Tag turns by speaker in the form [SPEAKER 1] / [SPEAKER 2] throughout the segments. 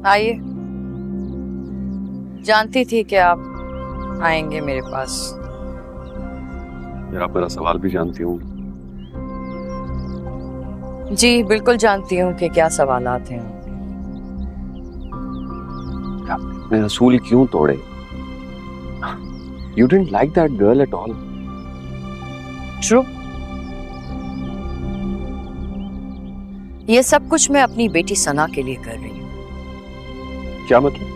[SPEAKER 1] आइए। जानती थी कि आप आएंगे मेरे पास।
[SPEAKER 2] आप मेरा सवाल भी जानती हूँ।
[SPEAKER 1] जी बिल्कुल जानती हूँ कि क्या सवालात हैं।
[SPEAKER 2] आपने असूल क्यों तोड़े? You didn't like that girl at all.
[SPEAKER 1] True. ये सब कुछ मैं अपनी बेटी सना के लिए कर रही हूँ।
[SPEAKER 2] क्या मतलब?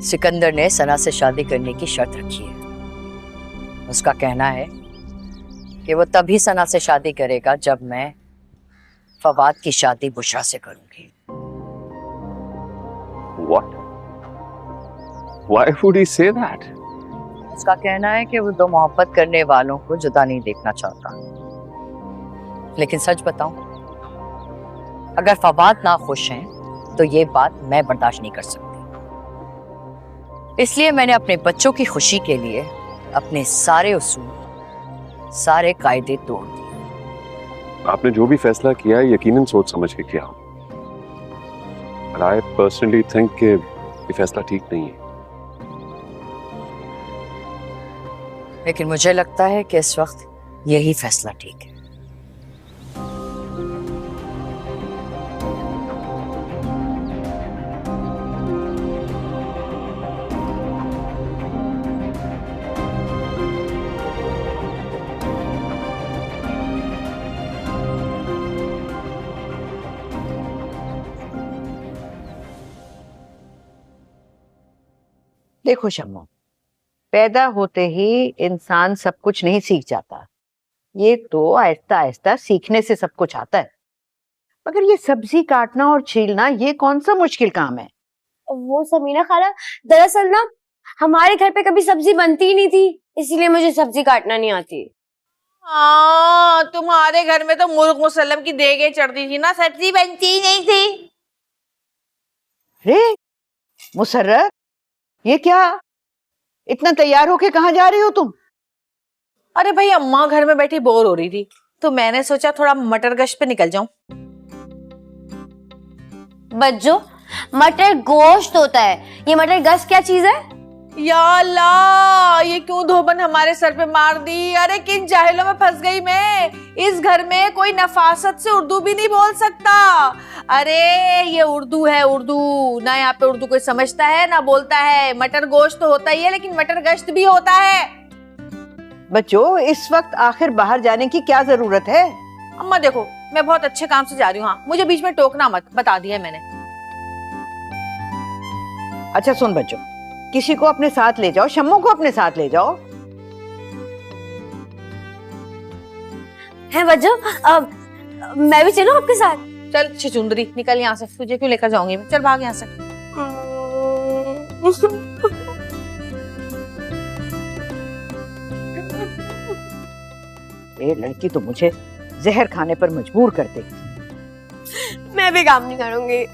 [SPEAKER 1] सिकंदर ने सना से शादी करने की शर्त रखी है। उसका कहना है कि वो तभी सना से शादी करेगा जब मैं फवाद की शादी बुशरा से करूंगी।
[SPEAKER 2] What? Why would he say that?
[SPEAKER 1] उसका कहना है कि वो दो मोहब्बत करने वालों को जुदा नहीं देखना चाहता। लेकिन सच बताऊं, अगर फवाद ना खुश हैं तो ये बात मैं बर्दाश्त नहीं कर सकती। इसलिए मैंने अपने बच्चों की खुशी के लिए अपने सारे उसूल, सारे कायदे तोड़ दिए।
[SPEAKER 2] आपने जो भी फैसला किया है यकीनन सोच समझ के किया। But I personally think कि ये फैसला ठीक नहीं है।
[SPEAKER 1] लेकिन मुझे लगता है कि इस वक्त यही फैसला ठीक है।
[SPEAKER 3] देखो शम्मो, पैदा होते ही इंसान सब कुछ नहीं सीख जाता। ये तो आहिस्ता आहिस्ता सीखने से सब कुछ आता है। मगर ये सब्जी काटना और छीलना ये कौन सा मुश्किल काम है?
[SPEAKER 4] वो समीना खाला, दरअसल ना हमारे घर पे कभी सब्जी बनती ही नहीं थी, इसीलिए मुझे सब्जी काटना नहीं आती।
[SPEAKER 5] हाँ, तुम्हारे घर में तो मुर्ग मुसल्लम की देगे चढ़ती थी ना, सब्जी बनती ही नहीं थी।
[SPEAKER 3] रे मुसर्रत, ये क्या? इतना तैयार होके कहाँ जा रही हो तुम?
[SPEAKER 5] अरे भाई, अम्मा घर में बैठी बोर हो रही थी तो मैंने सोचा थोड़ा मटर गश्त पे निकल जाऊं।
[SPEAKER 4] बच्चों, मटर गोश्त होता है, ये मटर गश्त क्या चीज है?
[SPEAKER 5] या अल्लाह, ये क्यों धोबन हमारे सर पे मार दी। अरे किन जाहिलों में फंस गई मैं। इस घर में कोई नफासत से उर्दू भी नहीं बोल सकता। अरे ये उर्दू है, उर्दू ना। यहाँ पे उर्दू कोई समझता है ना बोलता है। मटर गोश्त तो होता ही है, लेकिन मटर गश्त भी होता है।
[SPEAKER 3] बच्चों, इस वक्त आखिर बाहर जाने की क्या जरूरत है?
[SPEAKER 5] अम्मा देखो, मैं बहुत अच्छे काम से जा रही हूँ। हाँ, मुझे बीच में टोकना मत, बता दिया है मैंने।
[SPEAKER 3] अच्छा सुन बच्चों, किसी को अपने साथ ले जाओ, शम्मो को अपने साथ ले जाओ।
[SPEAKER 4] है बच्चों, मैं भी चलूं आपके साथ?
[SPEAKER 5] चल शिचुंदरी, निकल यहाँ से। तुझे क्यों लेकर जाऊंगी मैं? चल भाग यहाँ से।
[SPEAKER 3] ये लड़की तो मुझे जहर खाने पर मजबूर कर देगी।
[SPEAKER 4] मैं भी काम नहीं करूंगी।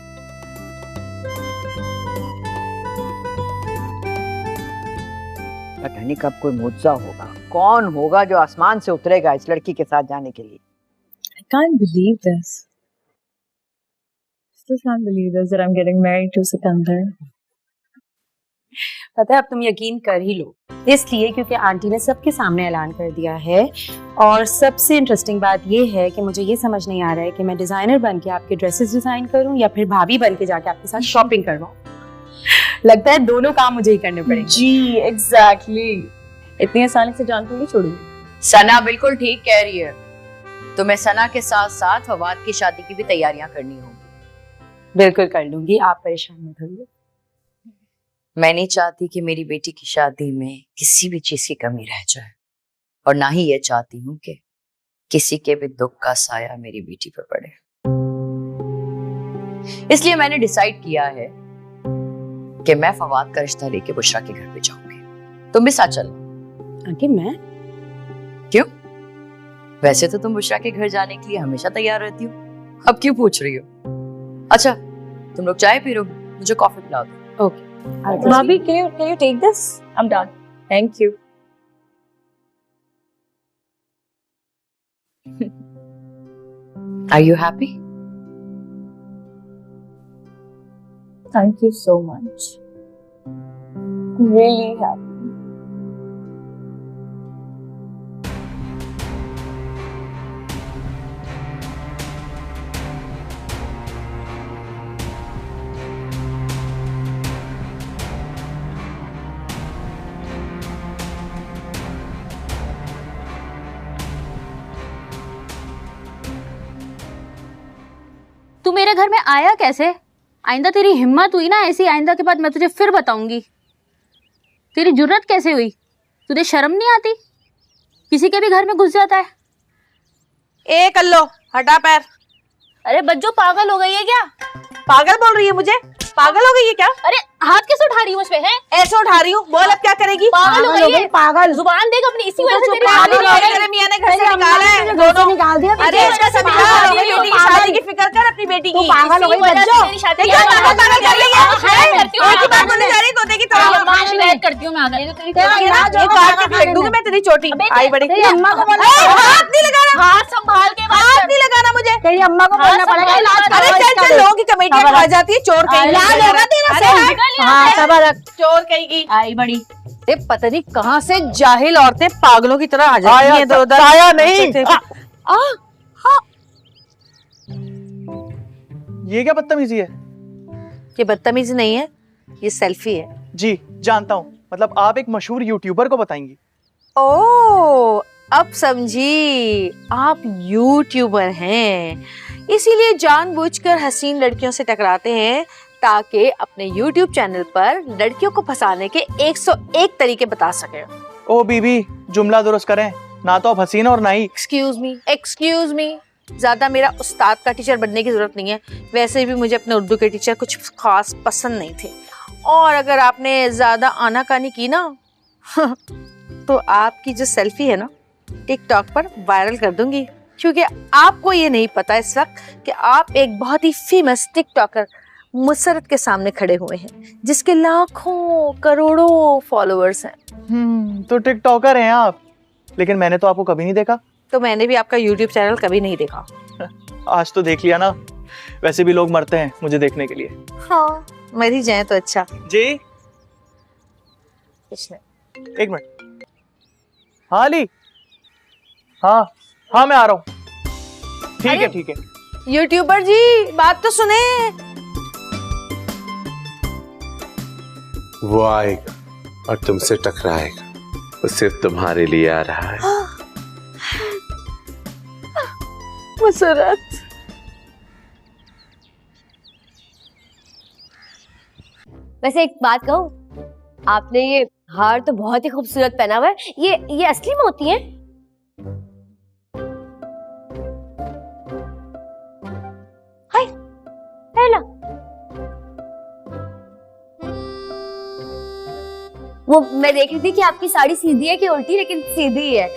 [SPEAKER 3] पता नहीं कब कोई मुआवजा होगा। कौन होगा जो आसमान से उतरेगा इस लड़की के साथ जाने के लिए?
[SPEAKER 6] I can't believe this. Still can't believe this that I'm getting married to Sikandar.
[SPEAKER 7] पता है, अब तुम यकीन कर ही लो, इसलिए क्योंकि आंटी ने सबके सामने ऐलान कर दिया है। और सबसे इंटरेस्टिंग बात ये है कि मुझे ये समझ नहीं आ रहा है कि मैं डिजाइनर बन के आपके ड्रेसेस डिजाइन करूं या फिर भाभी बन के जाके आपके साथ शॉपिंग करवाऊं। लगता है दोनों काम मुझे ही करने पड़ेंगे।
[SPEAKER 6] जी एग्जैक्टली, इतनी आसानी से जान तो नहीं छोड़ूंगी।
[SPEAKER 1] सना बिल्कुल ठीक कह रही है। तुम्हें सना के साथ साथ फवाद की शादी की भी तैयारियां करनी होंगी।
[SPEAKER 7] बिल्कुल कर लूंगी, आप परेशान मत होइए।
[SPEAKER 1] मैं नहीं चाहती कि मेरी बेटी की शादी में किसी भी चीज की कमी रह जाए, और ना ही ये चाहती हूँ कि किसी के भी दुख का साया मेरी बेटी पर पड़े। इसलिए मैंने डिसाइड किया है कि मैं फवाद का रिश्ता लेके बुशरा के घर पे जाऊंगी। तुम भी साथ चलो।
[SPEAKER 7] आंटी मैं?
[SPEAKER 1] क्यों? वैसे तो तुम बुशरा के घर जाने के लिए हमेशा तैयार रहती हो, अब क्यों पूछ रही हो? अच्छा तुम लोग चाय पी रहे हो, मुझे कॉफी पिला दो।
[SPEAKER 7] Okay
[SPEAKER 6] Bobby, can you take this? I'm done. Thank you.
[SPEAKER 1] Are you happy?
[SPEAKER 6] Thank you so much. I'm really happy.
[SPEAKER 8] तू मेरे घर में आया कैसे? आइंदा तेरी हिम्मत हुई ना ऐसी, आइंदा के बाद मैं तुझे फिर बताऊंगी। तेरी जुर्रत कैसे हुई? तुझे शर्म नहीं आती? किसी के भी घर में घुस जाता है।
[SPEAKER 5] ए कल्लो, हटा पैर।
[SPEAKER 8] अरे बच्चों, पागल हो गई है क्या?
[SPEAKER 5] पागल बोल रही है मुझे? पागल हो गई है क्या?
[SPEAKER 8] अरे हाथ कैसे उठा रही हूँ उस पे? है
[SPEAKER 5] ऐसे उठा रही हूँ, बोल अब क्या करेगी?
[SPEAKER 8] पागल हो गई है।
[SPEAKER 3] पागल।
[SPEAKER 8] जुबान देख अपनी, इसी वजह से तेरी
[SPEAKER 5] पागल
[SPEAKER 8] शादी
[SPEAKER 5] हो
[SPEAKER 8] नहीं
[SPEAKER 5] गई,
[SPEAKER 8] हो
[SPEAKER 5] तेरे
[SPEAKER 8] रही।
[SPEAKER 5] मियां ने घर से निकाला है दोनों।
[SPEAKER 3] निकाल दिया।
[SPEAKER 5] अरे इसका समझा, अपनी बेटी की शादी की फिक्र कर, अपनी बेटी की।
[SPEAKER 3] पागल हो गई
[SPEAKER 8] इसी वजह से
[SPEAKER 3] बच्चों।
[SPEAKER 8] तेरी शादी
[SPEAKER 5] देखिए,
[SPEAKER 8] नहीं हो रही।
[SPEAKER 5] पागल कर रही है।
[SPEAKER 8] हाँ, करती हूँ,
[SPEAKER 5] एक ही बात बोलने जा रही, तोते की तरह।
[SPEAKER 8] अम्मा से शिकायत करती हूँ मैं आकर। ये तो तेरी
[SPEAKER 5] देखिए ना, ये काट के फेंक दूंगी मैं तेरी चोटी। आई बड़ी।
[SPEAKER 3] तेरी अम्मा को बोलना
[SPEAKER 5] ए, हाथ नहीं लगाना,
[SPEAKER 8] हाथ संभाल के बात
[SPEAKER 5] हाथ
[SPEAKER 8] कर।
[SPEAKER 5] नहीं लगाना मुझे।
[SPEAKER 3] तेरी अम्मा को बोलना पड़ेगा। इलाज
[SPEAKER 5] अरे चल चल, लोगों की कमेटियां खा जाती है, चोर कहीं।
[SPEAKER 8] इलाज होगा
[SPEAKER 5] तेरा
[SPEAKER 8] अरे
[SPEAKER 5] से
[SPEAKER 8] निकल यहाँ से।
[SPEAKER 5] चोर कहीं की।
[SPEAKER 8] आई बड़ी।
[SPEAKER 5] ये पता नहीं कहाँ से जाहिल औरतें पागलों की तरह आ जाती हैं इधर उधर। आया नहीं।
[SPEAKER 9] ये क्या बदतमीजी है?
[SPEAKER 5] ये बदतमीजी नहीं है, ये सेल्फी है।
[SPEAKER 9] जी जानता हूँ, मतलब आप एक मशहूर यूट्यूबर को बताएंगी।
[SPEAKER 5] ओ, अब समझी, आप यूट्यूबर हैं, इसीलिए जानबूझकर हसीन लड़कियों से टकराते हैं ताकि अपने यूट्यूब चैनल पर लड़कियों को फंसाने के 101 तरीके बता सके।
[SPEAKER 9] ओ बीबी, जुमला दुरुस्त करें, ना तो आप हसीन और ना ही।
[SPEAKER 5] एक्सक्यूज मी, ज्यादा मेरा उस्ताद का टीचर बनने की जरूरत नहीं है। वैसे भी मुझे अपने उर्दू के टीचर कुछ खास पसंद नहीं थे, और अगर आपने ज्यादा आनाकानी की ना तो आपकी जो सेल्फी है ना, टिकटॉक पर वायरल कर दूंगी, क्योंकि आपको ये नहीं पता इस वक्त कि आप एक बहुत ही फेमस टिकटॉकर मुसरत के सामने खड़े हुए हैं, जिसके लाखों करोड़ों फॉलोअर्स हैं।
[SPEAKER 9] तो टिकटॉकर हैं आप, लेकिन मैंने तो आपको कभी नहीं देखा।
[SPEAKER 5] तो मैंने भी आपका यूट्यूब चैनल कभी नहीं देखा।
[SPEAKER 9] आज तो देख लिया ना, वैसे भी लोग मरते हैं मुझे देखने के लिए।
[SPEAKER 5] हाँ, मर ही जाए तो अच्छा।
[SPEAKER 9] जी
[SPEAKER 5] कुछ नहीं।
[SPEAKER 9] एक मिनट। हाँ अली, हाँ हाँ मैं आ रहा हूँ। ठीक है ठीक है।
[SPEAKER 5] यूट्यूबर जी, बात तो सुने।
[SPEAKER 10] वो आएगा और तुमसे टकराएगा, वो सिर्फ तुम्हारे लिए आ रहा है।
[SPEAKER 5] मुसरत,
[SPEAKER 4] वैसे एक बात कहूँ, आपने ये हार तो बहुत ही खूबसूरत पहना हुआ है। ये असली मोती है? हाय, है ना? वो मैं देख रही थी कि आपकी साड़ी सीधी है कि उल्टी, लेकिन सीधी ही है।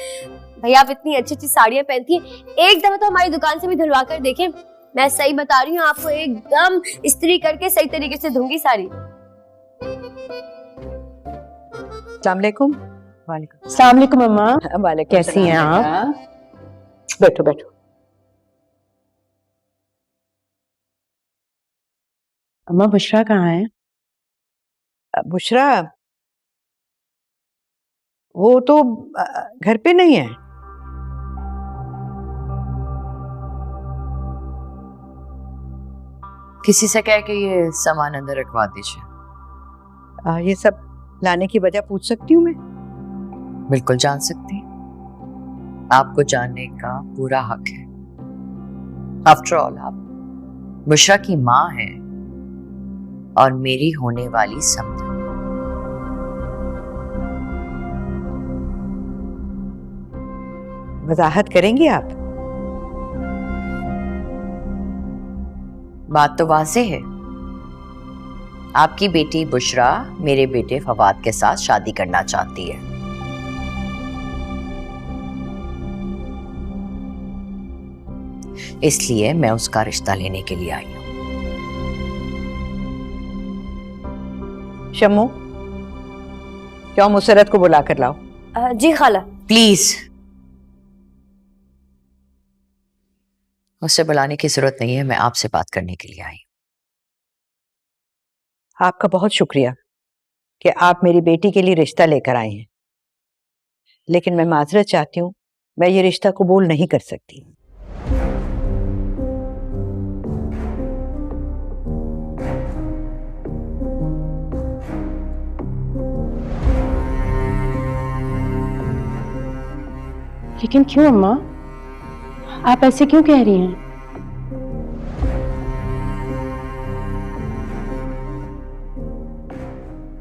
[SPEAKER 4] भैया आप इतनी अच्छी अच्छी साड़ियां पहनती हैं, एक दफा तो हमारी दुकान से भी धुलवा कर देखें। मैं सही बता रही हूँ, आपको एकदम इस्त्री करके सही तरीके से धूंगी साड़ी।
[SPEAKER 3] अस्सलामुअलैकुम।
[SPEAKER 7] अस्सलाम वालेकुम अम्मा।
[SPEAKER 3] वालेकुम।
[SPEAKER 7] कैसी हैं आप?
[SPEAKER 3] बैठो बैठो।
[SPEAKER 7] अम्मा बुशरा कहाँ है?
[SPEAKER 3] बुशरा वो तो घर पे नहीं है।
[SPEAKER 1] किसी से कह के ये सामान अंदर रखवा दीजिए।
[SPEAKER 3] ये सब लाने की वजह पूछ सकती हूँ मैं?
[SPEAKER 1] बिल्कुल जान सकती हैं। आपको जानने का पूरा हक है। आफ्टर ऑल आप बुशरा की माँ हैं और मेरी होने वाली समधन।
[SPEAKER 3] वजाहत करेंगी आप?
[SPEAKER 1] बात तो वाज़ेह है। आपकी बेटी बुशरा मेरे बेटे फवाद के साथ शादी करना चाहती है। इसलिए मैं उसका रिश्ता लेने के लिए आई हूं।
[SPEAKER 3] शम्मू, क्यों मुसरत को बुला कर लाओ।
[SPEAKER 4] जी खाला।
[SPEAKER 1] प्लीज, उसे बुलाने की जरूरत नहीं है, मैं आपसे बात करने के लिए आई हूं।
[SPEAKER 3] आपका बहुत शुक्रिया कि आप मेरी बेटी के लिए रिश्ता लेकर आए हैं, लेकिन मैं माजरत चाहती हूँ, मैं ये रिश्ता कबूल नहीं कर सकती।
[SPEAKER 7] लेकिन क्यों अम्मा, आप ऐसे क्यों कह रही हैं?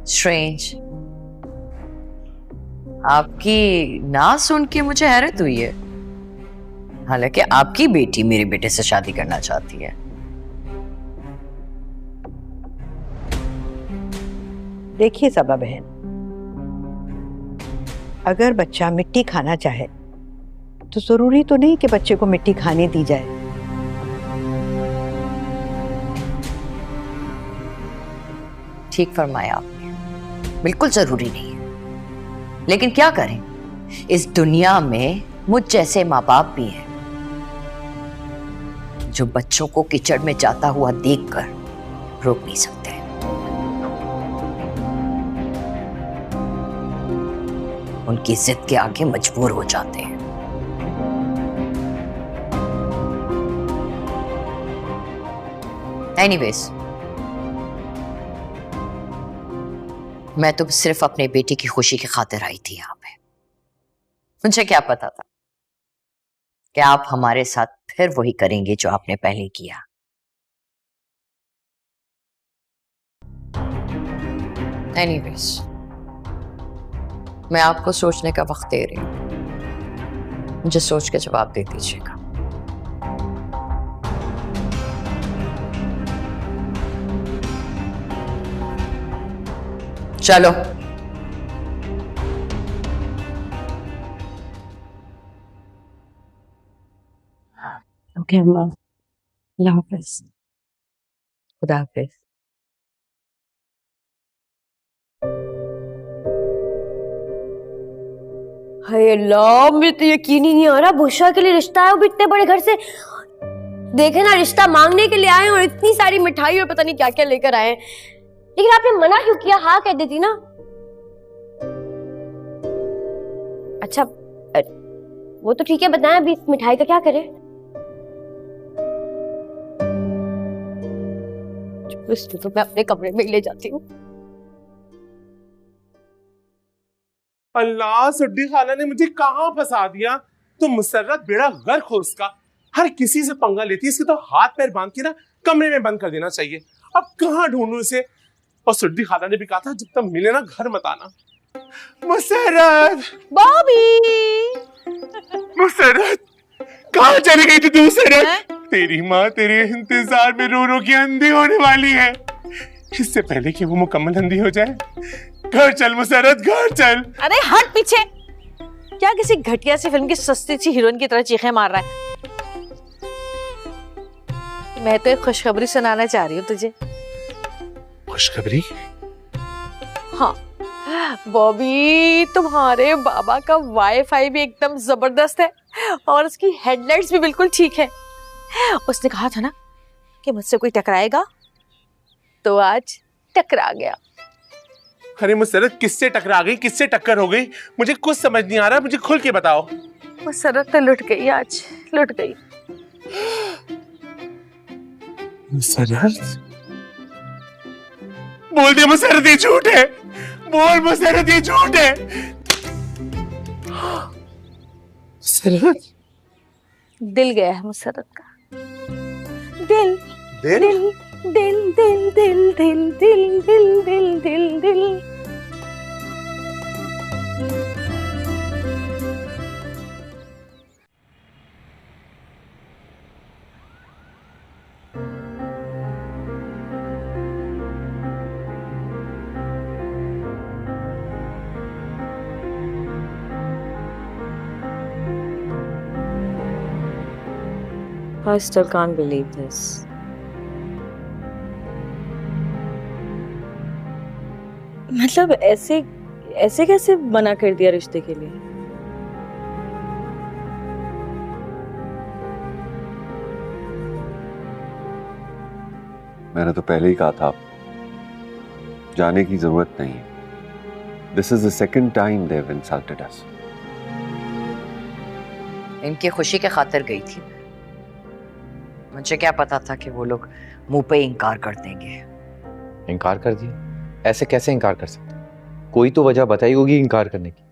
[SPEAKER 1] स्ट्रेंज, आपकी ना सुन के मुझे हैरत हुई है। हालांकि आपकी बेटी मेरे बेटे से शादी करना चाहती है।
[SPEAKER 3] देखिए सबा बहन, अगर बच्चा मिट्टी खाना चाहे तो जरूरी तो नहीं कि बच्चे को मिट्टी खाने दी जाए।
[SPEAKER 1] ठीक फरमाया आपने, बिल्कुल जरूरी नहीं है। लेकिन क्या करें, इस दुनिया में मुझ जैसे माँ बाप भी हैं जो बच्चों को कीचड़ में जाता हुआ देखकर रोक नहीं सकते। उनकी जिद के आगे मजबूर हो जाते हैं। एनीवेज, मैं तो सिर्फ अपने बेटी की खुशी की खातिर आई थी यहाँ पे। मुझे क्या पता था कि आप हमारे साथ फिर वही करेंगे जो आपने पहले किया। एनीवेज, मैं आपको सोचने का वक्त दे रही हूं, मुझे सोच के जवाब दे दीजिएगा। चलो।
[SPEAKER 7] ओके अम्मा, अल्लाह हाफिज।
[SPEAKER 3] खुदा हाफिज।
[SPEAKER 4] हाय अल्लाह, मुझे तो यकीन ही नहीं आ रहा बुशरा के लिए रिश्ता है, वो भी इतने बड़े घर से। देखे ना, रिश्ता मांगने के लिए आए और इतनी सारी मिठाई और पता नहीं क्या क्या लेकर आए। लेकिन आपने मना क्यों किया? हाँ कह देती ना। अच्छा वो तो ठीक है, बताएं अभी इस मिठाई का क्या करें? इसको तो मैं अपने कमरे में ही ले जाती हूँ।
[SPEAKER 11] अल्लाह, सुड्डी खाला ने मुझे कहाँ फंसा दिया। तो मुसर्रत बेड़ा गर्क हो उसका, हर किसी से पंगा लेती है। इसके तो हाथ पैर बांध के ना कमरे में बंद कर देना चाहिए। अब कहाँ ढूंढूं इसे? और सुड्डी खाला ने भी कहा था जब तक मिले ना घर मत आना। मुसर्रत,
[SPEAKER 5] बॉबी,
[SPEAKER 11] मुसर्रत कहाँ चली गई थी तू? मुसर्रत, तेरी माँ तेरे इंतजार में रो रो के अंधी होने वाली है। इससे पहले कि वो मुकम्मल अंधी हो जाए, घर चल मुसर्रत, घर चल।
[SPEAKER 5] अरे हट पीछे, क्या किसी घटिया सी फिल्म की सस्ती सी हीरोइन की तरह चीखें मार रहा है? मैं तो एक खुशखबरी सुनाना चाह रही हूँ तुझे।
[SPEAKER 11] खुशखबरी?
[SPEAKER 5] हाँ बॉबी, तुम्हारे बाबा का वाईफाई भी एकदम जबरदस्त है और उसकी हेडलाइट्स भी बिल्कुल ठीक है। उसने कहा था ना कि मुझसे कोई टकराएगा, तो आज टकरा गया।
[SPEAKER 11] अरे मुसर्रत, किससे टकरा गई, किससे टक्कर हो गई? मुझे कुछ समझ नहीं आ रहा, मुझे खुल के बताओ।
[SPEAKER 5] मुसर्रत तो लुट गई, आज लुट गई।
[SPEAKER 11] मुसर्रत, बोल दे मुसर्रत ये झूठ है, बोल मुसर्रत ये झूठ है। मुसर्रत,
[SPEAKER 5] दिल गया है मुसर्रत का। दिल
[SPEAKER 11] दिल
[SPEAKER 5] दिल दिल दिल दिल दिल दिल दिल दिल दिल दिल।
[SPEAKER 6] I still can't believe this. मतलब ऐसे ऐसे कैसे मना कर दिया रिश्ते के लिए?
[SPEAKER 2] मैंने तो पहले ही कहा था जाने की जरूरत नहीं है। This is the second time they've insulted us.
[SPEAKER 1] इनकी खुशी के खातिर गई थी। मुझे क्या पता था कि वो लोग मुंह पे इनकार कर देंगे।
[SPEAKER 12] इनकार कर दिया? ऐसे कैसे इनकार कर सकते? कोई तो वजह बताई होगी इनकार करने की।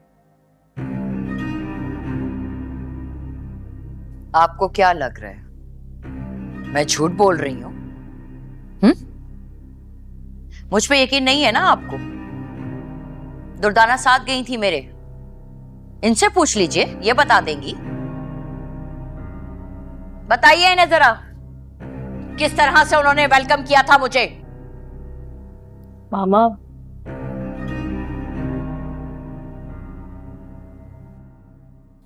[SPEAKER 1] आपको क्या लग रहा है मैं झूठ बोल रही हूँ? मुझ पे यकीन नहीं है ना आपको? दुर्दाना साथ गई थी मेरे, इनसे पूछ लीजिए, ये बता देंगी। बताइए इन्हें जरा किस तरह से उन्होंने वेलकम किया था मुझे।
[SPEAKER 6] मामा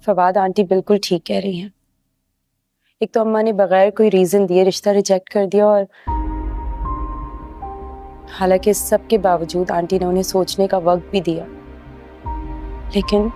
[SPEAKER 7] फवाद आंटी बिल्कुल ठीक कह रही हैं। एक तो अम्मा ने बगैर कोई रीजन दिए रिश्ता रिजेक्ट कर दिया, और हालांकि इस सब के बावजूद आंटी ने उन्हें सोचने का वक्त भी दिया, लेकिन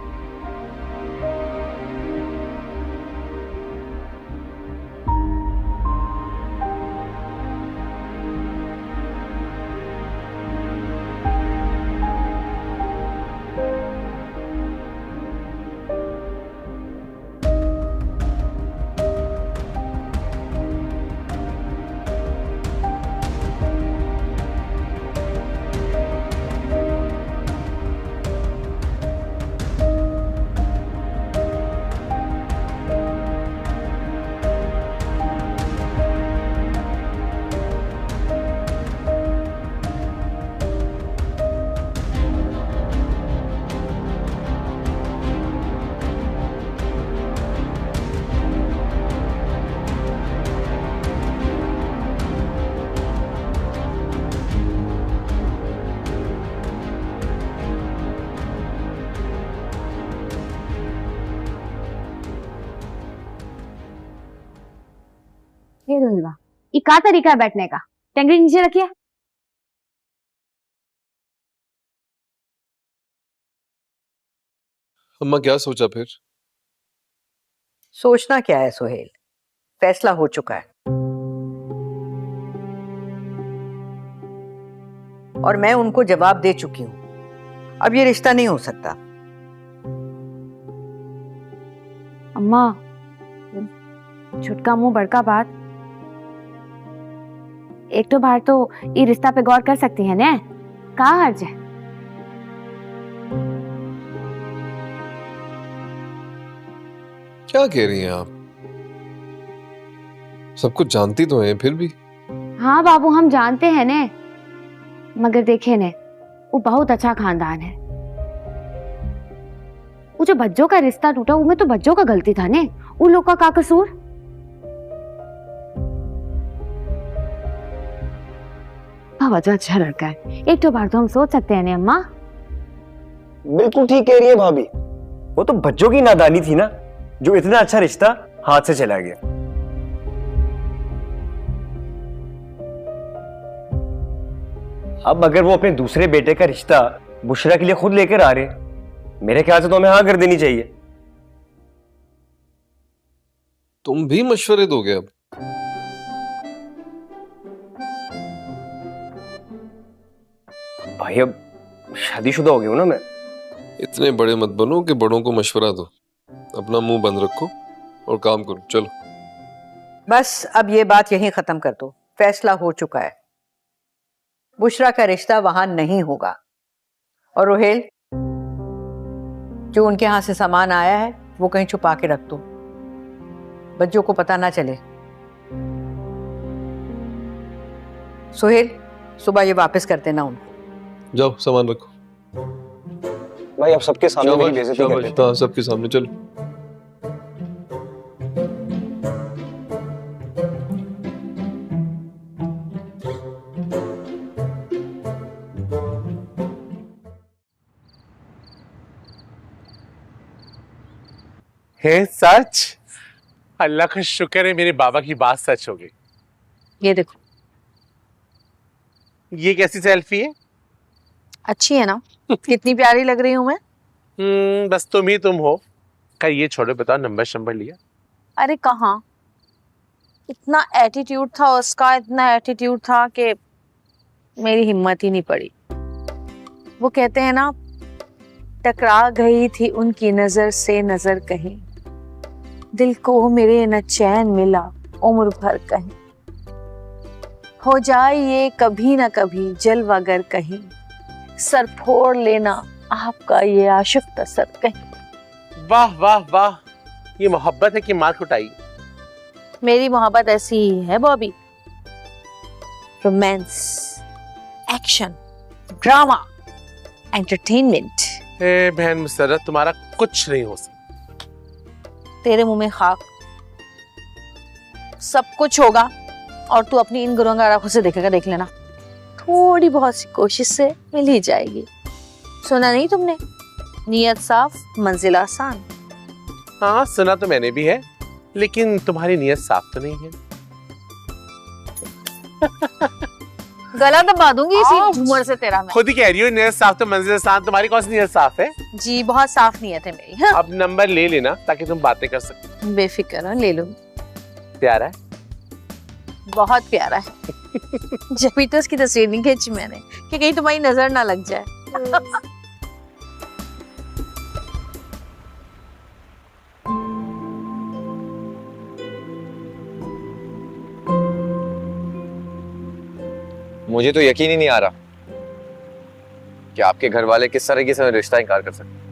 [SPEAKER 4] ये दूंगा। ये क्या तरीका है बैठने का? टंगड़ी नीचे रखिए।
[SPEAKER 2] अम्मा क्या सोचा फिर?
[SPEAKER 3] सोचना क्या है सुहेल, फैसला हो चुका है और मैं उनको जवाब दे चुकी हूं। अब ये रिश्ता नहीं हो सकता।
[SPEAKER 4] अम्मा छुटका मुंह बड़का बात। एक तो बार तो ये रिश्ता पे गौर कर सकती है ने, का हर्ज है?
[SPEAKER 2] क्या कह रही हैं आप? सब कुछ जानती तो हैं फिर भी।
[SPEAKER 4] हाँ बाबू हम जानते हैं ने, मगर देखे ने वो बहुत अच्छा खानदान है। वो जो बच्चों का रिश्ता टूटा वो में तो बच्चों का गलती था ने, उन लोग का कसूर? बहुत अच्छा लड़का है, एक तो बार तो हम सोच सकते हैं ने अम्मा।
[SPEAKER 13] बिल्कुल ठीक कह रही है भाभी, वो तो बच्चों की नादानी थी ना जो इतना अच्छा रिश्ता हाथ से चला गया। अब अगर वो अपने दूसरे बेटे का रिश्ता बुशरा के लिए खुद लेकर आ रहे, मेरे ख्याल से तो हमें हाँ कर देनी चाहिए।
[SPEAKER 2] तुम भी मशवरे दोगे अब?
[SPEAKER 13] भाई अब शादीशुदा हो गया हूं ना मैं।
[SPEAKER 2] इतने बड़े मत बनो कि बड़ों को मशवरा दो। अपना मुंह बंद रखो और काम करो। चलो
[SPEAKER 3] बस अब ये बात यहीं खत्म कर दो, फैसला हो चुका है। बुशरा का रिश्ता वहां नहीं होगा। और रोहेल, जो उनके यहां से सामान आया है वो कहीं छुपा के रख दो, बच्चों को पता ना चले। सोहेल, सुबह ये वापस कर देना उनको।
[SPEAKER 2] जाओ सामान रखो।
[SPEAKER 13] भाई अब सबके सामने मेरी बेइज्जती कर देते हैं।
[SPEAKER 2] सबके सामने चलो।
[SPEAKER 11] है सच? अल्लाह का शुक्र है मेरे बाबा की बात सच हो गई।
[SPEAKER 6] ये देखो,
[SPEAKER 11] ये कैसी सेल्फी है?
[SPEAKER 5] अच्छी है ना? कितनी प्यारी लग रही हूँ मैं।
[SPEAKER 11] बस तुम ही तुम हो। खैर ये छोड़ो, बताओ नंबर लिया?
[SPEAKER 5] अरे कहाँ, इतना एटीट्यूड था उसका, इतना एटीट्यूड था कि मेरी हिम्मत ही नहीं पड़ी। वो कहते हैं ना, टकरा गई थी उनकी नजर से नजर कहीं, दिल को मेरे न चैन मिला उम्र भर कहीं, हो जाए ये कभी ना कभी जलवागर कहीं, सर फोड़ लेना आपका ये आशिक तसर कहीं।
[SPEAKER 11] वाह वाह वाह, ये मोहब्बत है कि मार कुटाई।
[SPEAKER 5] मेरी मोहब्बत ऐसी ही है Bobby, romance, action, drama, entertainment.
[SPEAKER 11] ए बहन मुसर्रत, तुम्हारा कुछ नहीं हो सकता।
[SPEAKER 5] तेरे मुंह में खाक, सब कुछ होगा और तू अपनी इन गुनहगार आंखों से देखेगा, देख लेना, थोड़ी बहुत सी कोशिश से मिल ही जाएगी। सुना नहीं तुमने, नियत साफ मंजिल आसान।
[SPEAKER 11] हाँ सुना तो मैंने भी है, लेकिन तुम्हारी नियत साफ तो नहीं है।
[SPEAKER 5] गला दबा दूंगी इसी झूमर से तेरा मैं।
[SPEAKER 11] खुद ही कह रही हो नियत साफ तो मंजिल आसान, तुम्हारी कौन सी नियत साफ है?
[SPEAKER 5] जी बहुत साफ नियत है मेरी। हाँ।
[SPEAKER 11] अब नंबर ले लेना ताकि तुम बातें कर सको।
[SPEAKER 5] बेफिक्र हो, ले लूंगी।
[SPEAKER 11] प्यारा है?
[SPEAKER 5] बहुत प्यारा है। जब भी तो उसकी तस्वीर नहीं खींची मैंने कि कहीं तुम्हारी नजर ना लग जाए।
[SPEAKER 12] मुझे तो यकीन ही नहीं आ रहा कि आपके घर वाले किस तरह से रिश्ता इनकार कर सकते।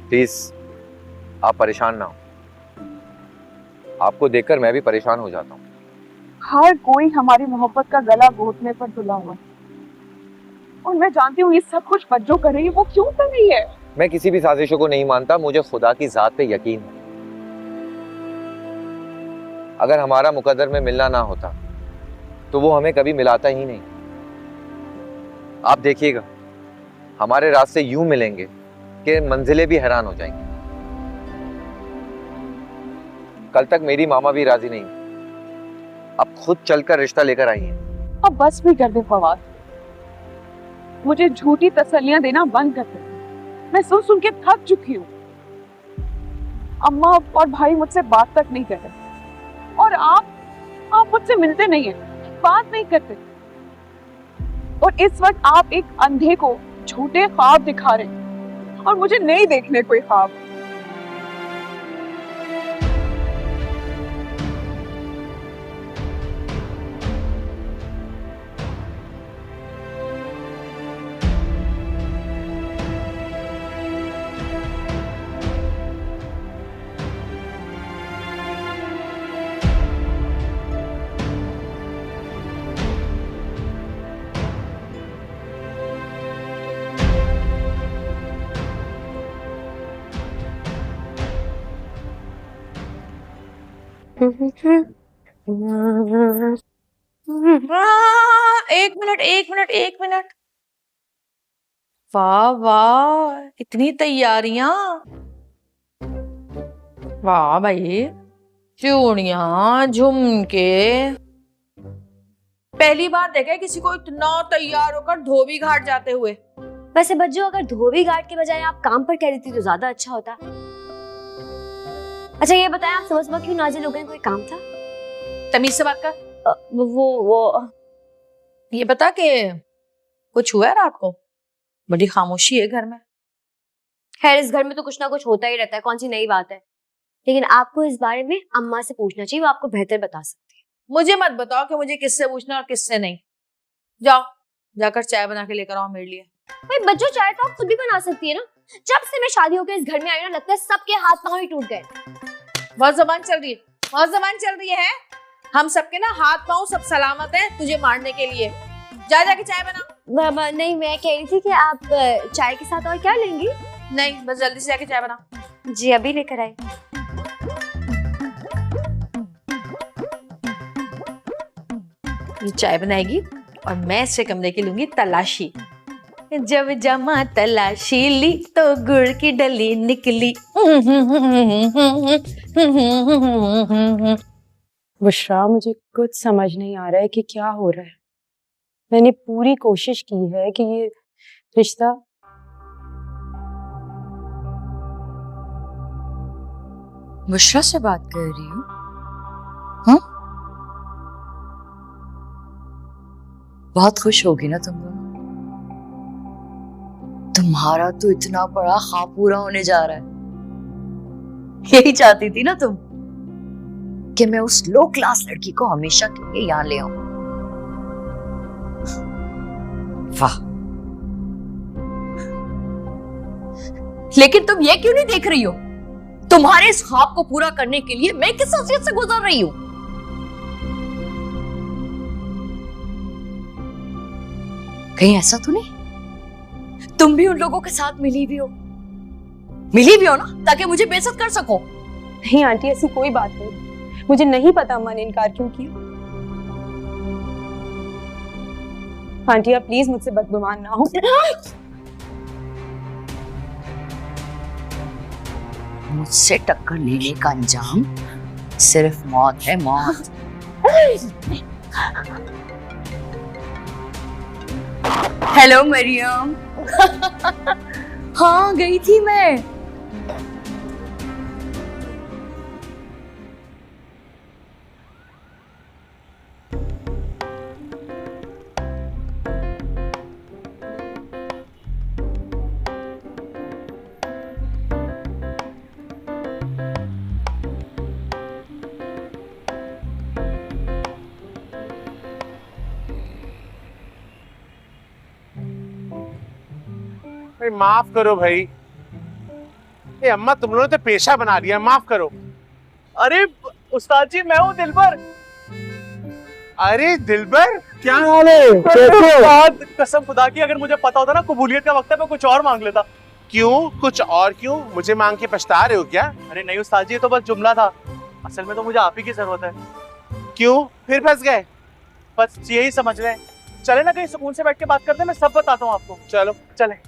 [SPEAKER 12] प्लीज आप परेशान ना हो, आपको देखकर मैं भी परेशान हो जाता हूँ।
[SPEAKER 6] हर कोई हमारी मोहब्बत का गला घोटने पर तुला हुआ है, और मैं जानती हूँ ये सब कुछ बच्चों कर रही है, वो क्यों कर रही है?
[SPEAKER 12] मैं किसी भी साजिशों को नहीं मानता, मुझे खुदा की जात पे यकीन है। अगर हमारा मुकद्दर में मिलना ना होता तो वो हमें कभी मिलाता ही नहीं। आप देखिएगा हमारे रास्ते यूं मिलेंगे कि मंजिलें भी हैरान हो जाएंगी। कल तक मेरी मामा भी राजी नहीं, अब खुद चलकर रिश्ता लेकर आई हैं।
[SPEAKER 6] अब बस भी कर दे फवाद, मुझे झूठी तसल्लियां देना बंद कर दे। मैं सुन सुन के थक चुकी हूँ। अम्मा और भाई मुझसे बात तक नहीं कर रहे, और आप मुझसे मिलते नहीं हैं, बात नहीं करते, और इस वक्त आप एक अंधे को झूठे ख्वाब दिखा रहे हैं, और मुझे नहीं देखने कोई ख्वाब।
[SPEAKER 5] एक मिनट। वाह वाह, इतनी तैयारियां। वाह भाई, चूड़ियां, झुमके। पहली बार देखा है किसी को इतना तैयार होकर धोबी घाट जाते हुए।
[SPEAKER 4] वैसे बच्चों, अगर धोबी घाट के बजाय आप काम पर कह रही थी तो ज्यादा अच्छा होता। अच्छा ये बताएं, आप सुबह सुबह क्यों नाजिल हो गए? कोई काम था?
[SPEAKER 5] तमीज से बात कर।
[SPEAKER 4] वो
[SPEAKER 5] ये बता के कुछ हुआ है रात को? बड़ी खामोशी है घर में।
[SPEAKER 4] खैर, इस घर में तो कुछ ना कुछ होता ही रहता है, कौन सी नई बात है। लेकिन आपको इस बारे में अम्मा से पूछना चाहिए, वो आपको बेहतर बता सकती है।
[SPEAKER 5] मुझे मत बताओ कि मुझे किससे पूछना और किससे नहीं। जाओ जाकर चाय बना के लेकर आओ मेरे लिए।
[SPEAKER 4] भाई बच्चों, चाय तो आप खुद भी बना सकती है ना। जब से मैं शादी होकर इस घर में आई ना, लगता है सबके हाथ पांव ही टूट गए।
[SPEAKER 5] बहुत जबान चल रही है, बहुत जबान चल रही है। हम सबके ना हाथ पांव सब सलामत है तुझे मारने के लिए। जा जाके चाय बना।
[SPEAKER 4] नहीं, मैं कह रही थी कि आप चाय के साथ और क्या लेंगी?
[SPEAKER 5] नहीं, बस जल्दी से जाके चाय बना।
[SPEAKER 4] जी अभी लेकर आई।
[SPEAKER 5] ये चाय बनाएगी और मैं इससे कमरे की लूंगी तलाशी। जब जमा तलाशी ली तो गुड़ की डली निकली।
[SPEAKER 7] बुशरा, मुझे कुछ समझ नहीं आ रहा है कि क्या हो रहा है। मैंने पूरी कोशिश की है कि ये रिश्ता
[SPEAKER 1] बुशरा से बात कर रही हूँ? हाँ? बहुत खुश होगी ना तुम दोनों? तुम्हारा तो इतना बड़ा ख्वाब पूरा होने जा रहा है। यही चाहती थी ना तुम कि मैं उस लो क्लास लड़की को हमेशा के लिए यहां ले आऊं। वाह, लेकिन तुम ये क्यों नहीं देख रही हो? तुम्हारे इस ख्वाब को पूरा करने के लिए मैं किस हैसियत से गुजर रही हूं? कहीं ऐसा तो नहीं तुम भी उन लोगों के साथ मिली भी हो ना, ताकि मुझे बेइज्जत कर सको?
[SPEAKER 7] नहीं आंटी, ऐसी कोई बात नहीं। मुझे नहीं पता अम्मा ने इनकार क्यों किया। आंटी आप प्लीज मुझसे बदगुमान ना हो।
[SPEAKER 1] मुझसे टक्कर लेने का अंजाम सिर्फ मौत है, मौत। हेलो मरियम। हाँ गई थी मैं।
[SPEAKER 11] माफ करो भाई, ये अम्मा तुम लोगों ने तो पेशा बना दिया, माफ करो।
[SPEAKER 9] अरे उस्ताद जी, मैं हूँ दिलबर।
[SPEAKER 11] अरे दिलबर, क्या हाल है?
[SPEAKER 9] उस्ताद कसम खुदा की, अगर मुझे पता होता ना कबूलियत का वक्त है, मैं कुछ और मांग लेता।
[SPEAKER 11] क्यों? कुछ और क्यों? मुझे मांग के पछता रहे हो क्या?
[SPEAKER 9] अरे नहीं उस्ताद जी, ये तो बस जुमला था। असल में तो मुझे आप ही की जरूरत है।
[SPEAKER 11] क्यों? फिर फंस गए?
[SPEAKER 9] बस यही समझ रहे हैं। चले ना कहीं सुकून से बैठ के बात करते हैं, मैं सब बताता हूँ आपको।
[SPEAKER 11] चलो
[SPEAKER 9] चले।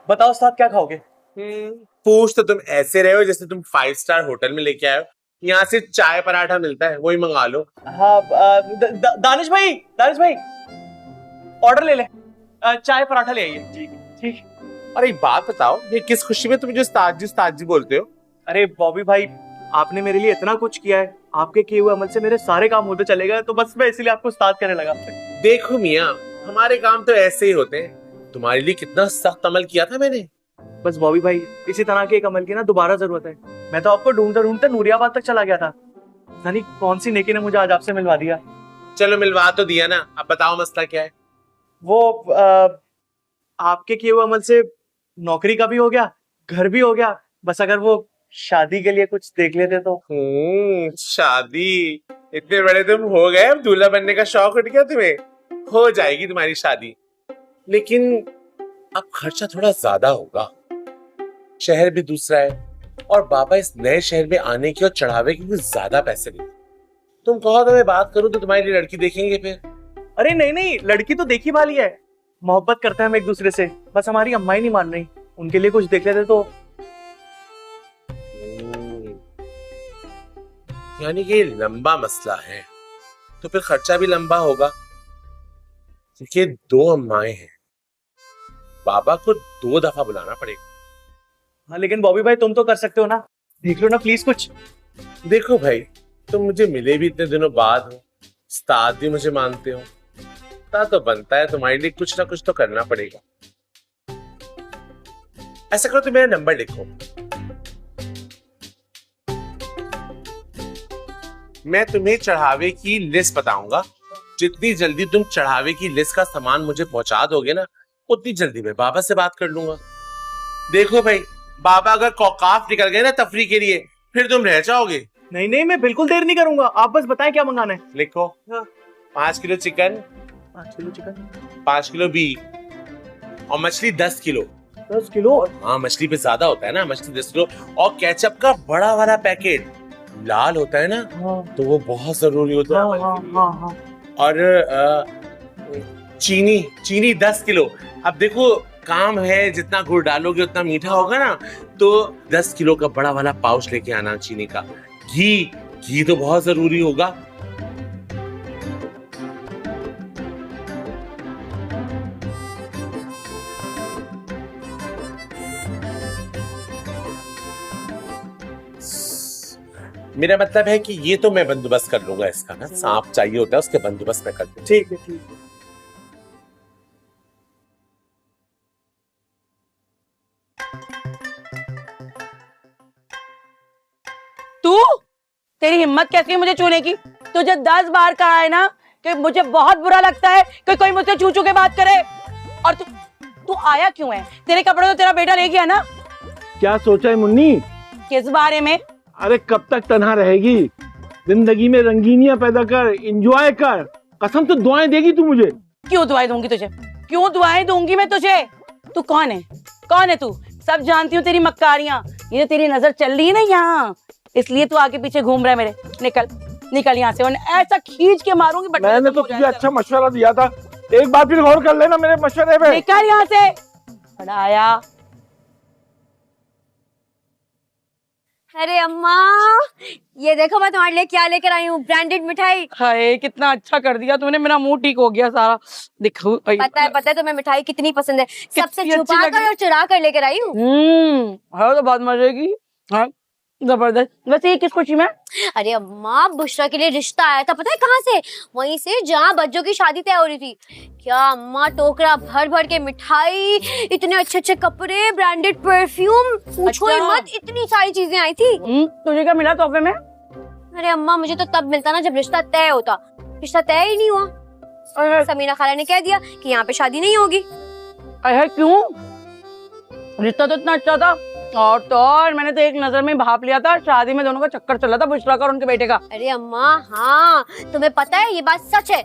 [SPEAKER 9] बताओ उस्ताद क्या खाओगे?
[SPEAKER 11] पूछ तो तुम ऐसे रहे हो जैसे तुम 5 स्टार होटल में लेके आए हो। यहाँ से चाय पराठा मिलता है, वही मंगा लो।
[SPEAKER 9] हाँ दानिश भाई ऑर्डर ले ले, चाय पराठा ले आइए। ठीक ठीक।
[SPEAKER 11] अरे एक बात बताओ, ये किस खुशी में तुम मुझे उस्ताद जी बोलते हो?
[SPEAKER 9] अरे बॉबी भाई, आपने मेरे लिए इतना कुछ किया है, आपके किए हुए अमल से मेरे सारे काम होते चले गए, तो बस मैं इसीलिए आपको उस्ताद कहने लगा।
[SPEAKER 11] देखो मियाँ, हमारे काम तो ऐसे ही होते हैं। तुम्हारे लिए कितना सख्त अमल किया था मैंने।
[SPEAKER 9] बस बॉबी भाई, इसी तरह के एक अमल की ना दोबारा जरूरत है। मैं तो आपको ढूंढते ढूंढते नूरियाबाद तक चला गया था, जानी कौन सी नेकी ने मुझे आज आपसे मिलवा दिया।
[SPEAKER 11] चलो मिलवा तो दिया ना, अब बताओ मसला क्या है?
[SPEAKER 9] वो आपके किए हुए अमल से नौकरी का भी हो गया, घर भी हो गया, बस अगर वो शादी के लिए कुछ देख लेते तो।
[SPEAKER 11] शादी? इतने बड़े तुम हो गए, अब दूल्हा बनने का शौक उठ गया तुम्हें? हो जाएगी तुम्हारी शादी, लेकिन अब खर्चा थोड़ा ज्यादा होगा। शहर भी दूसरा है, और बाबा इस नए शहर में आने की और चढ़ावे की कुछ ज्यादा पैसे नहीं। तुम कहो तो मैं बात करूं तो तुम्हारी लिए लड़की देखेंगे फिर।
[SPEAKER 9] अरे नहीं नहीं, लड़की तो देखी भाली है, मोहब्बत करते हैं हम एक दूसरे से, बस हमारी अम्मा ही नहीं मान रही। उनके लिए कुछ देख लेते तो।
[SPEAKER 11] यानी कि लंबा मसला है, तो फिर खर्चा भी लंबा होगा, क्योंकि 2 अम्माएं हैं, बाबा को 2 दफा बुलाना पड़ेगा।
[SPEAKER 9] हाँ लेकिन बॉबी भाई, तुम तो कर सकते हो ना, देख लो ना प्लीज कुछ।
[SPEAKER 11] देखो भाई, तुम मुझे मिले भी इतने दिनों बाद हो, उस्ताद भी मुझे मानते हो, तो बनता है तुम्हारे लिए कुछ ना कुछ तो करना पड़ेगा। ऐसा करो, तुम मेरा नंबर लिखो, मैं तुम्हें चढ़ावे की लिस्ट बताऊंगा। जितनी जल्दी तुम चढ़ावे की लिस्ट का सामान मुझे पहुंचा दोगे ना, उतनी जल्दी मैं बाबा से बात कर लूंगा। देखो भाई, बाबा अगर औकाफ निकल गए ना तफरी के लिए, फिर तुम रह जाओगे।
[SPEAKER 9] नहीं नहीं, मैं बिल्कुल देर नहीं करूंगा, आप बस बताएं क्या मंगाना है।
[SPEAKER 11] लिखो। 5 किलो चिकन, 5 किलो बीफ और मछली 10 किलो।
[SPEAKER 9] 10 किलो?
[SPEAKER 11] हाँ, मछली पे ज्यादा होता है ना, मछली 10 किलो। और केचप का बड़ा वाला पैकेट, लाल होता है ना, तो वो बहुत जरूरी होता है। और चीनी 10 किलो। अब देखो काम है, जितना गुड़ डालोगे उतना मीठा होगा ना, तो 10 किलो का बड़ा वाला पाउच लेके आना चीनी का। घी तो बहुत जरूरी होगा। मेरा मतलब है कि ये तो मैं बंदोबस्त कर लूंगा इसका ना, सांप चाहिए होता है उसके बंदोबस्त मैं कर दूंगा।
[SPEAKER 9] ठीक है, ठीक है।
[SPEAKER 14] तू, तेरी हिम्मत कैसी है मुझे छूने की? तुझे 10 बार कहा है ना कि मुझे बहुत बुरा लगता है कि कोई मुझसे छू छू के बात करे। और तू आया क्यों है? तेरे कपड़े तो तेरा बेटा ले गया ना।
[SPEAKER 15] क्या सोचा है मुन्नी?
[SPEAKER 14] किस बारे में?
[SPEAKER 15] अरे कब तक तन्हा रहेगी? जिंदगी में रंगीनियां पैदा कर, एंजॉय कर। कसम से दुआएं देगी तू मुझे?
[SPEAKER 14] क्यों दुआएं दूंगी तुझे? क्यों दुआएं दूंगी मैं तुझे? तू कौन है? कौन है तू? सब जानती हूँ तेरी मक्कारियां। ये तो तेरी नजर चल रही है ना यहाँ, इसलिए तू आगे पीछे घूम रहा है मेरे। निकल यहाँ से, वरना ऐसा खींच के मारूंगी।
[SPEAKER 15] मैंने तो तुझे अच्छा मशवरा दिया था, एक बार फिर गौर कर लेना मेरे मशवरे पे।
[SPEAKER 14] निकल यहाँ से। पढ़ाया।
[SPEAKER 4] अरे अम्मा, ये देखो मैं तुम्हारे लिए क्या लेकर आई हूँ, ब्रांडेड मिठाई।
[SPEAKER 14] हाय कितना अच्छा कर दिया तूने, मेरा मुंह ठीक हो गया सारा। देखो
[SPEAKER 4] पता है तुम्हें मिठाई कितनी पसंद है, सबसे छुपा कर और चुरा कर लेकर आई हूँ।
[SPEAKER 14] है तो बहुत मजे की। हाँ जबरदस्त। वैसे ये किस खुशी में?
[SPEAKER 4] अरे अम्मा, बुशरा के लिए रिश्ता आया था, पता है कहाँ से? वहीं से जहाँ बच्चों की शादी तय हो रही थी। क्या अम्मा, टोकरा भर भर के मिठाई, इतने अच्छे अच्छे कपड़े, ब्रांडेड परफ्यूम, पूछो ही मत, इतनी सारी चीजें आई थी।
[SPEAKER 14] तुझे क्या मिला तोहफे में?
[SPEAKER 4] अरे अम्मा, मुझे तो तब मिलता ना जब रिश्ता तय होता। रिश्ता तय ही नहीं हुआ। समीना खाला ने कह दिया कि यहाँ पे शादी नहीं होगी।
[SPEAKER 14] अरे क्यों? रिश्ता तो इतना अच्छा था। और तो और मैंने तो एक नजर में भाप लिया था, शादी में दोनों का चक्कर चल रहा था, बुशरा का और उनके बेटे का।
[SPEAKER 4] अरे अम्मा, हाँ तुम्हें पता है ये बात सच है।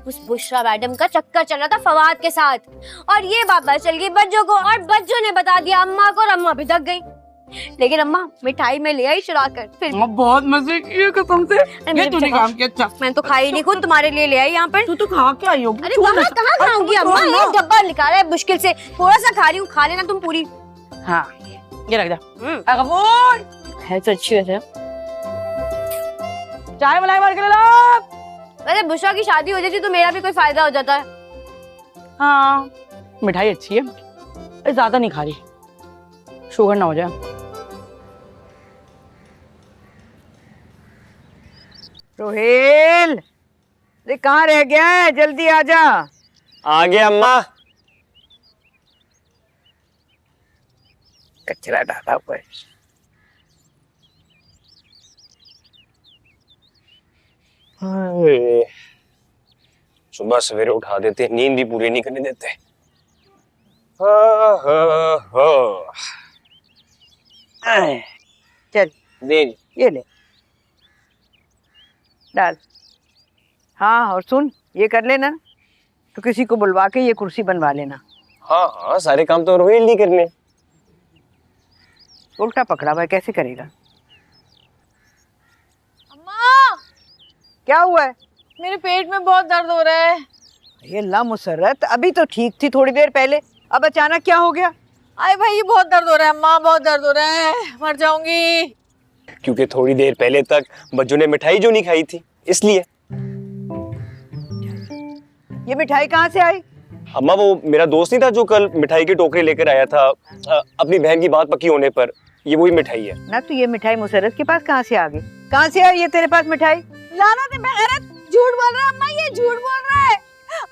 [SPEAKER 4] उस बुशरा मैडम का चक्कर चल रहा था फवाद के साथ, और ये बात चल गई बच्चों को, और बच्चों ने बता दिया अम्मा को, और अम्मा भी थक गई। लेकिन अम्मा, मिठाई में ले आई चुरा कर। फिर
[SPEAKER 14] बहुत मजे किए कसम से। ये तूने काम किया। अच्छा,
[SPEAKER 4] मैं तो खाई नहीं, खुद तुम्हारे लिए ले आई यहाँ पर।
[SPEAKER 14] तू तो खा के आई होगी।
[SPEAKER 4] अरे कहाँ खाऊंगी अम्मा, ये डब्बा निकाला है मुश्किल से, थोड़ा सा खा रही हूँ, खा लेना तुम पूरी।
[SPEAKER 14] हाँ ये रख जा।
[SPEAKER 4] है तो अच्छी वैसे।
[SPEAKER 14] चाय मलाई मार के ले लो।
[SPEAKER 4] अरे बुशरा की शादी हो जाती तो मेरा भी कोई फायदा हो जाता है।
[SPEAKER 14] हाँ मिठाई अच्छी है, ज्यादा नहीं खा रही, शुगर ना हो जाए।
[SPEAKER 3] रोहेल, अरे कहाँ रह गया है? जल्दी आजा।
[SPEAKER 13] आ गया अम्मा। कचरा डाला हुआ है। सुबह सवेरे उठा देते, नींद भी पूरी नहीं करने देते।
[SPEAKER 3] चल
[SPEAKER 13] दे,
[SPEAKER 3] ये ले डाल। हाँ और सुन, ये कर लेना तो किसी को बुलवा के ये कुर्सी बनवा लेना।
[SPEAKER 13] हाँ हाँ, सारे काम तो रोहिल नहीं करने।
[SPEAKER 3] उल्टा पकड़ा हुआ है, कैसे करेगा?
[SPEAKER 5] अम्मा,
[SPEAKER 3] क्या हुआ है?
[SPEAKER 5] मेरे पेट में बहुत दर्द हो रहा है।
[SPEAKER 3] ये ला मुसर्रत, अभी तो ठीक थी थोड़ी देर पहले, अब अचानक क्या हो गया?
[SPEAKER 5] अरे भाई, ये बहुत दर्द हो रहा है अम्मा, बहुत दर्द हो रहा है, मर जाऊंगी।
[SPEAKER 13] क्योंकि थोड़ी देर पहले तक बच्चों ने मिठाई जो नहीं खाई थी, इसलिए।
[SPEAKER 3] ये मिठाई कहाँ से आई?
[SPEAKER 13] अम्मा वो मेरा दोस्त नहीं था जो कल मिठाई के टोकरे लेकर आया था अपनी बहन की बात पक्की होने पर, ये वही मिठाई है
[SPEAKER 3] ना। तो ये मिठाई मुसर्रत के पास कहाँ से आ गई? कहाँ से आई ये तेरे पास मिठाई?
[SPEAKER 5] लानत है मेहरत, झूठ बोल रहा है अम्मा, ये झूठ बोल रहा है।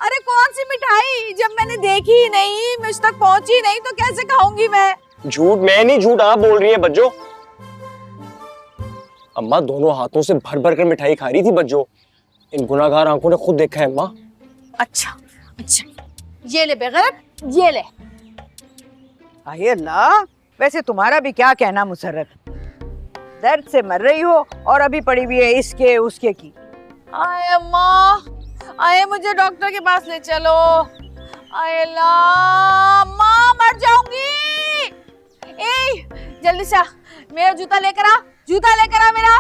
[SPEAKER 5] अरे कौन सी मिठाई, जब मैंने देखी ही नहीं, मुझ तक पहुंची नहीं, तो कैसे खाऊंगी मैं?
[SPEAKER 13] झूठ मैं नहीं, झूठ आप बोल रही हैं बज्जो। अम्मा दोनों हाथों से भर भर कर मिठाई खा रही थी बज्जो, इन गुनाहगार आंखों ने खुद देखा है अम्मा।
[SPEAKER 5] अच्छा अच्छा, ये ले बेगैरत, ये ले।
[SPEAKER 3] अल्लाह, वैसे तुम्हारा भी क्या कहना मुसर्रत, दर्द से मर रही हो और अभी पड़ी हुई है इसके उसके की।
[SPEAKER 5] आए अम्मा, आए मुझे डॉक्टर के पास ले चलो। आए अम्मा, मर जाऊंगी। ए जल्दी से मेरा जूता लेकर आ, जूता लेकर आ मेरा।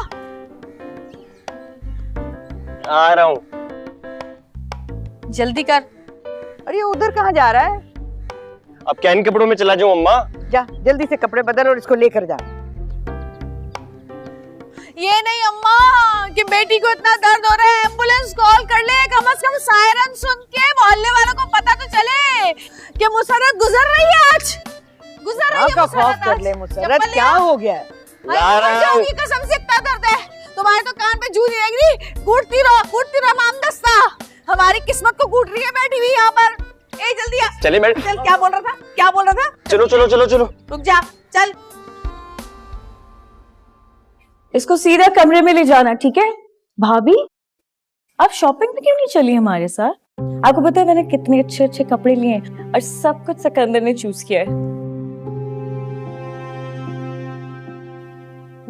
[SPEAKER 13] आ रहा हूँ।
[SPEAKER 5] जल्दी कर।
[SPEAKER 3] अरे उधर कहाँ जा रहा है?
[SPEAKER 13] अब क्या इन कपड़ों में चला जाऊँ अम्मा?
[SPEAKER 3] जा जल्दी से कपड़े बदल और इसको लेकर जा।
[SPEAKER 5] ये नहीं अम्मा कि बेटी को इतना दर्द हो रहा है, एम्बुलेंस कॉल कर ले, कम से कम सायरन सुन के मोहल्ले वालों को पता तो चले कि मुसर्रत गुजर रही है। आज गुजर रही है।
[SPEAKER 3] का खौफ कर ले मुसर्रत, क्या हो गया है?
[SPEAKER 5] कसम से इतना दर्द है तुम्हारे तो कान पे जू नहीं लग रही। कूटती रहो मामदस्ता, हमारी किस्मत को कूट रही है बैठी हुई यहाँ पर। ए जल्दी आ।
[SPEAKER 13] चले मैडम।
[SPEAKER 5] चल, क्या बोल रहा था?
[SPEAKER 13] चलो चलो चलो चलो।
[SPEAKER 5] रुक जा, चल।
[SPEAKER 16] इसको सीधा कमरे में ले जाना, ठीक है? भाभी, आप शॉपिंग पे क्यों नहीं चली हमारे साथ? आपको पता है मैंने कितने अच्छे अच्छे कपड़े लिए हैं और सब कुछ सिकंदर ने चूज किया है।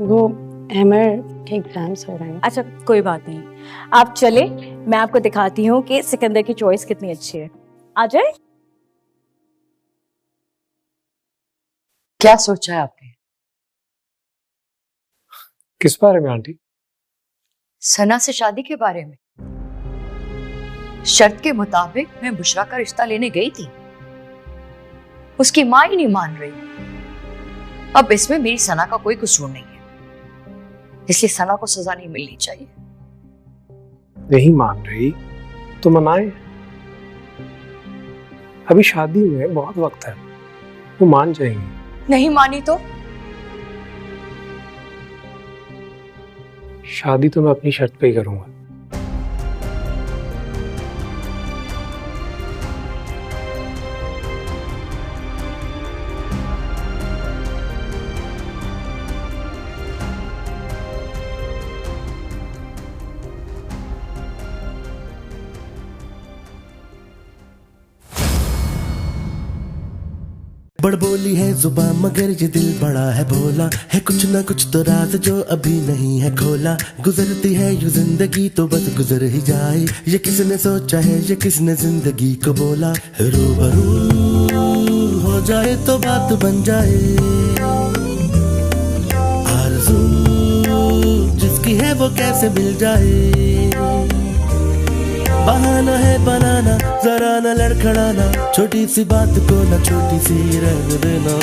[SPEAKER 7] वो हैमर के एग्जाम्स हो रहे हैं।
[SPEAKER 16] अच्छा कोई बात नहीं, आप चले, मैं आपको दिखाती हूँ कि सिकंदर की चॉइस कितनी अच्छी है। आ जाए।
[SPEAKER 1] क्या सोचा है आपने?
[SPEAKER 17] किस बारे में आंटी?
[SPEAKER 1] सना से शादी के बारे में। शर्त के मुताबिक मैं बुशरा का रिश्ता लेने गई थी, उसकी मां ही नहीं मान रही। अब इसमें मेरी सना का कोई कसूर नहीं है, इसलिए सना को सजा नहीं मिलनी चाहिए।
[SPEAKER 17] नहीं मान रही तो मनाए, अभी शादी में बहुत वक्त है, वो मान जाएंगे।
[SPEAKER 1] नहीं मानी तो?
[SPEAKER 17] शादी तो मैं अपनी शर्त पे ही करूंगा।
[SPEAKER 18] बड़बोली है जुबां मगर ये दिल बड़ा है भोला है, कुछ ना कुछ तो राज जो अभी नहीं है खोला। गुजरती है यूं जिंदगी तो बस गुजर ही जाए, ये किसने सोचा है, ये किसने जिंदगी को बोला। रूबरू हो जाए तो बात बन जाए, आरज़ू जिसकी है वो कैसे मिल जाए। बहाना है बनाना, जरा न लड़खड़ाना, छोटी सी बात को ना छोटी सी रह देना।